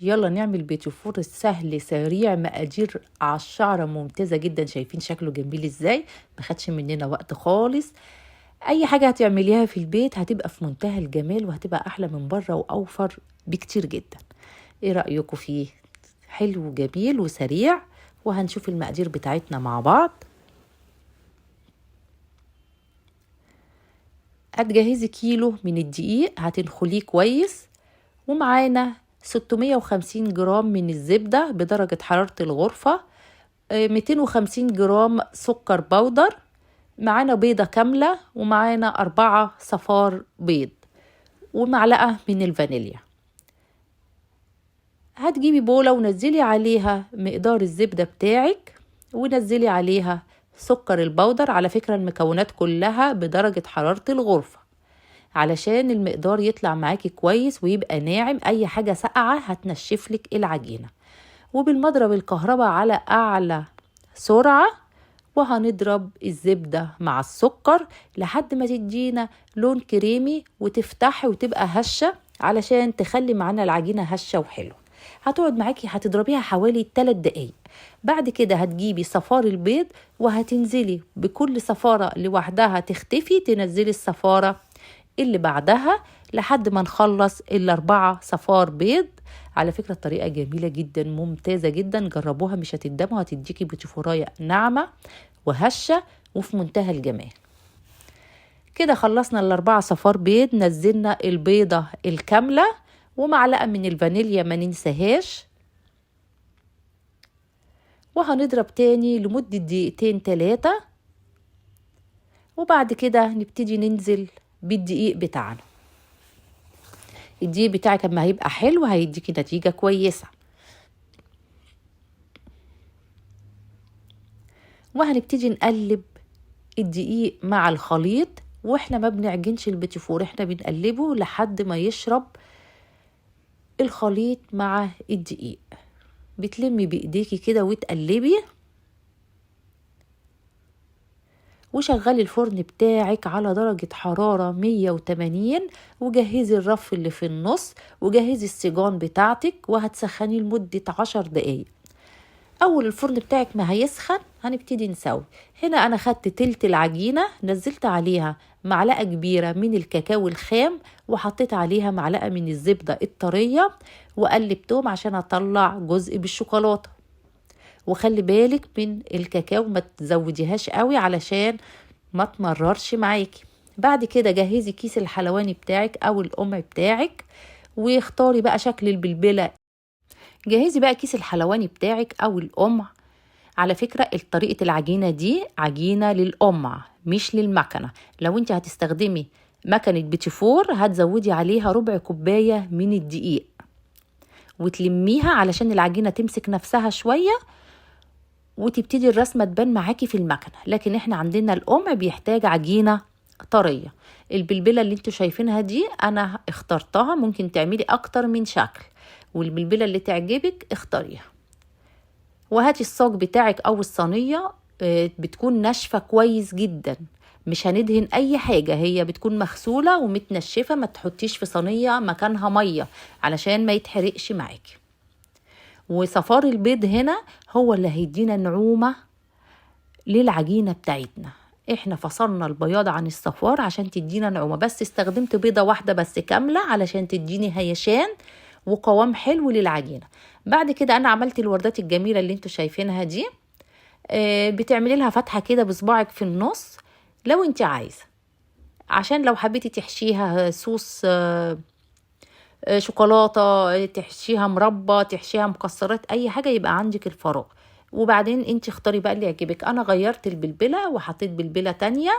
يلا نعمل بيتي فور سهل سريع، مقادير على الشعرة ممتازة جدا. شايفين شكله جميل ازاي؟ ما خدش مننا وقت خالص. اي حاجة هتعمليها في البيت هتبقى في منتهى الجمال وهتبقى احلى من بره واوفر بكتير جدا. ايه رأيكم فيه؟ حلو وجميل وسريع. وهنشوف المقادير بتاعتنا مع بعض. هتجهزي كيلو من الدقيق، هتنخليه كويس، ومعانا 650 جرام من الزبدة بدرجة حرارة الغرفة، 250 جرام سكر بودر، معانا بيضة كاملة، ومعانا 4 صفار بيض، ومعلقة من الفانيليا. هتجيبي بولة ونزلي عليها مقدار الزبدة بتاعك، ونزلي عليها سكر البودر. على فكرة المكونات كلها بدرجة حرارة الغرفة علشان المقدار يطلع معاكي كويس ويبقى ناعم. اي حاجة ساقعة هتنشفلك العجينة. وبالمضرب الكهرباء على اعلى سرعة، وهنضرب الزبدة مع السكر لحد ما تدينا لون كريمي وتفتحي وتبقى هشة، علشان تخلي معانا العجينة هشة وحلوة. هتقعد معاكي هتضربيها حوالي 3 دقايق. بعد كده هتجيبي صفار البيض وهتنزلي بكل صفارة لوحدها، تختفي تنزلي الصفارة اللي بعدها لحد ما نخلص ال4 صفار بيض. على فكرة الطريقة جميلة جدا ممتازة جدا، جربوها مش هتندموا، هتديكي بوتيفوراية ناعمة وهشة وفي منتهى الجمال. كده خلصنا ال4 صفار بيض، نزلنا البيضة الكاملة ومعلقة من الفانيليا ما ننساهاش، وهنضرب تاني لمدة 2-3 دقايق. وبعد كده نبتدي ننزل بالدقيق بتاعنا. الدقيق بتاعك اما هيبقى حلو هيديكي نتيجة كويسة. وهنبتدي نقلب الدقيق مع الخليط، واحنا ما بنعجنش البيتيفور، احنا بنقلبه لحد ما يشرب الخليط مع الدقيق. بتلمي بايديكي كده وتقلبي، وشغلي الفرن بتاعك على درجة حرارة 180، وجهزي الرف اللي في النص، وجهزي السيجان بتاعتك، وهتسخني لمدة 10 دقايق. اول الفرن بتاعك ما هيسخن هنبتدي نسوي. هنا انا خدت تلت العجينة، نزلت عليها معلقة كبيرة من الكاكاو الخام، وحطيت عليها معلقة من الزبدة الطرية، وقلبتهم عشان اطلع جزء بالشوكولاتة. وخلي بالك من الكاكاو ما تزوديهاش قوي علشان ما تمررش معاكي. بعد كده جهزي كيس الحلواني بتاعك او القمع بتاعك، واختاري بقى شكل البلبلة. جهزي بقى كيس الحلواني بتاعك او القمع. على فكرة طريقة العجينة دي عجينة للقمع مش للمكنة. لو انت هتستخدمي مكنة بيتيفور هتزودي عليها ربع كوباية من الدقيق وتلميها علشان العجينة تمسك نفسها شوية وتبتدي الرسمة تبان معاكي في المكنة. لكن احنا عندنا القمع بيحتاج عجينة طرية. البلبلة اللي انتوا شايفينها دي انا اخترتها، ممكن تعملي اكتر من شكل، والبلبلة اللي تعجبك اختاريها. وهاتي الصاج بتاعك او الصينية بتكون ناشفة كويس جدا، مش هندهن اي حاجة، هي بتكون مغسولة ومتنشفة. ما تحطيش في صينية مكانها مية علشان ما يتحرقش معاكي. وصفار البيض هنا هو اللي هيدينا نعومة للعجينة بتاعتنا. احنا فصلنا البياض عن الصفار عشان تدينا نعومة، بس استخدمت بيضة واحدة بس كاملة علشان تديني هيشان وقوام حلو للعجينة. بعد كده انا عملت الوردات الجميلة اللي انتوا شايفينها دي. بتعملي لها فتحة كده بصباعك في النص لو انت عايزة، عشان لو حبيتي تحشيها صوص شوكولاتة، تحشيها مربى، تحشيها مكسرات، اي حاجة يبقى عندك الفراغ. وبعدين انت اختاري بقى اللي يعجبك. انا غيرت البلبلة وحطيت بلبلة تانية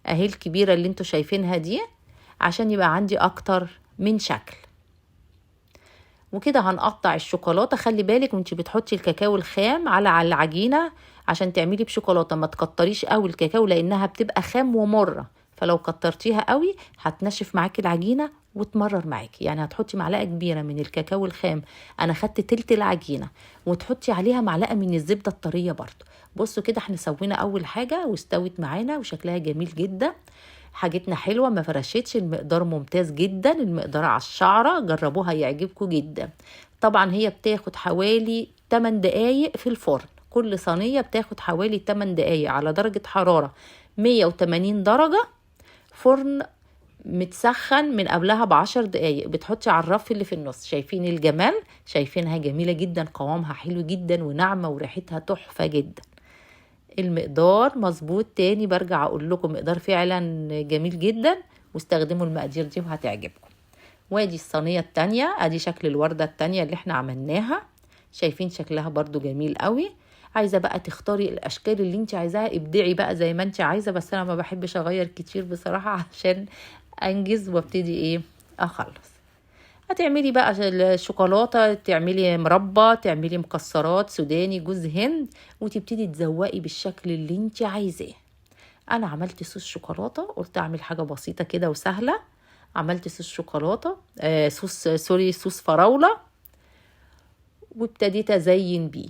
اهي الكبيرة اللي انتوا شايفينها دي عشان يبقى عندي اكتر من شكل. وكده هنقطع الشوكولاتة. خلي بالك وانت بتحطي الكاكاو الخام على العجينة عشان تعملي بشوكولاتة، ما تكتريش قوي الكاكاو لانها بتبقى خام ومرة، فلو كترتيها قوي هتنشف معاكي العجينة وتمرر معاكي. يعني هتحطي معلقة كبيرة من الكاكاو الخام، انا خدت تلت العجينة، وتحطي عليها معلقة من الزبدة الطرية برضو. بصوا كده احنا سوينا اول حاجة واستوت معانا وشكلها جميل جدا. حاجتنا حلوة ما فرشتش، المقدار ممتاز جدا، المقدار على الشعرة، جربوها يعجبكم جدا. طبعا هي بتاخد حوالي 8 دقايق في الفرن، كل صينية بتاخد حوالي 8 دقايق على درجة حرارة 180 درجة، فرن متسخن من قبلها ب10 دقايق. بتحطي على الرف اللي في النص. شايفين الجمال؟ شايفينها جميلة جدا، قوامها حلو جدا وناعمة وريحتها تحفة جدا. المقدار مظبوط، تاني برجع اقول لكم مقدار فعلا جميل جدا، واستخدموا المقادير دي وهتعجبكم. وادي الصينية التانية، ادي شكل الوردة التانية اللي احنا عملناها. شايفين شكلها برضو جميل قوي. عايزة بقى تختاري الاشكال اللي انت عايزاها، ابدعي بقى زي ما انت عايزة، بس انا ما بحبش اغير كتير بصراحة عشان انجز وابتدي ايه اخلص. هتعملي بقى الشوكولاتة، تعملي مربى، تعملي مكسرات سوداني، جوز هند، وتبتدي تزوقي بالشكل اللي انت عايزاه. انا عملت صوص شوكولاتة، قلت اعمل حاجة بسيطة كده وسهلة. عملت صوص شوكولاتة، صوص فراولة، وابتديت ازين بيه.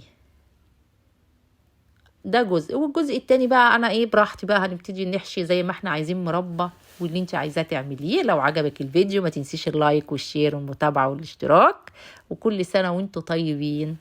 ده جزء، والجزء التاني بقى انا ايه براحتي بقى، هنبتدي نحشي زي ما احنا عايزين مربى واللي انت عايزاه تعمليه. لو عجبك الفيديو ما تنسيش اللايك والشير والمتابعة والاشتراك، وكل سنة وانتم طيبين.